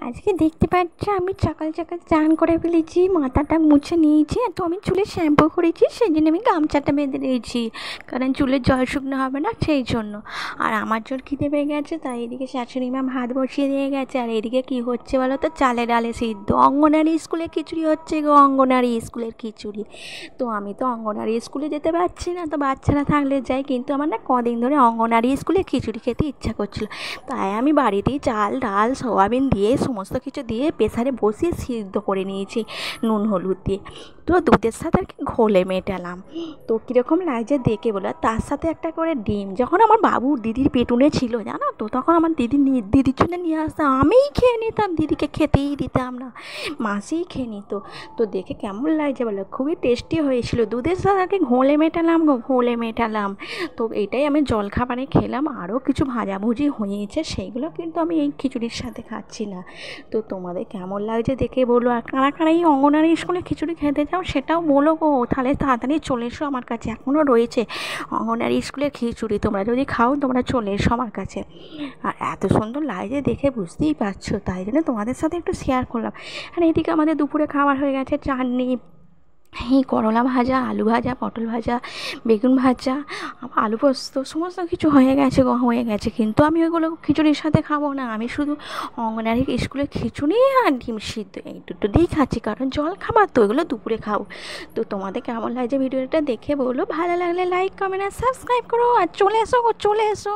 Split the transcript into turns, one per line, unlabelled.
আজকে দেখতে পাচ্ছ আমি সকাল সকাল স্নান করে ফেলেছি, মাথাটা মুছে নিয়েছি। তো আমি চুলে শ্যাম্পু করেছি, সেই জন্য আমি গামছাটা বেঁধে দিয়েছি, কারণ চুলের জল শুকনো হবে না সেই জন্য। আর আমার জোর খিদে পেয়ে গেছে, তাই এদিকে শাশুড়ি মা ভাত বসিয়ে দিয়ে গেছে। আর এদিকে কী হচ্ছে বলো তো, চালে ডালে সিদ্ধ। অঙ্গনারী স্কুলে খিচুড়ি হচ্ছে গো, অঙ্গনারী স্কুলের খিচুড়ি। তো আমি তো অঙ্গনারী স্কুলে যেতে পারছি না, তো বাচ্চারা থাকলে যাই, কিন্তু আমার না কদিন ধরে অঙ্গনারী স্কুলে খিচুড়ি খেতে ইচ্ছা করছিল। তাই আমি বাড়িতেই চাল ডাল সোয়াবিন দিয়ে সমস্ত কিছু দিয়ে প্রেসারে বসিয়ে সিদ্ধ করে নিয়েছি নুন হলুদ দিয়ে। তো দুধের সাথে আর কি ঘোলে মেটালাম। তো কীরকম লাগছে দেখে বলো। আর তার সাথে একটা করে ডিম। যখন আমার বাবু দিদির পেটুনে ছিল জানো তো, তখন আমার দিদির জন্য নিয়ে আসতাম, আমিই খেয়ে নিতাম, দিদিকে খেতেই দিতাম না, মাসিই খেয়ে নিত। তো দেখে কেমন লাগছে বলো, খুবই টেস্টি হয়েছিল। দুধের সাথে আর কি ঘোলে মেটালাম গো, ঘোলে মেটালাম। তো এটাই আমি জলখাবারে খেলাম। আরও কিছু ভাজাভুজি হয়েছে, সেইগুলো কিন্তু আমি এই খিচুড়ির সাথে খাচ্ছি না। তো তোমাদের কেমন লাগছে দেখে বলো। আর কারা কারা এই অঙ্গনারী স্কুলে খিচুড়ি খেতে যাও সেটাও বলো গো, তাহলে তাড়াতাড়ি চলে এসো আমার কাছে, এখনও রয়েছে অঙ্গনারী স্কুলের খিচুড়ি। তোমরা যদি খাও তোমরা চলে এসো আমার কাছে। আর এত সুন্দর লাগছে দেখে বুঝতেই পারছো, তাই জন্য তোমাদের সাথে একটু শেয়ার করলাম। আর এদিকে আমাদের দুপুরে খাবার হয়ে গেছে, চাটনি, এই করলা ভাজা, আলু ভাজা, পটল ভাজা, বেগুন ভাজা, আলু পোস্ত, সমস্ত কিছু হয়ে গেছে গো, হয়ে গেছে। কিন্তু আমি ওইগুলো খিচুড়ির সাথে খাবো না, আমি শুধু অঙ্গনারী স্কুলের খিচুড়ি আর ডিম সিদ্ধ এই দুটো দিয়েই খাচ্ছি, কারণ জল খাবার তো ওইগুলো দুপুরে খাবো। তো তোমাদের কেমন লাগছে ভিডিওটা দেখে বলো, ভালো লাগলে লাইক কমেন্ট আর সাবস্ক্রাইব করো। আর চলে এসো গো, চলে এসো।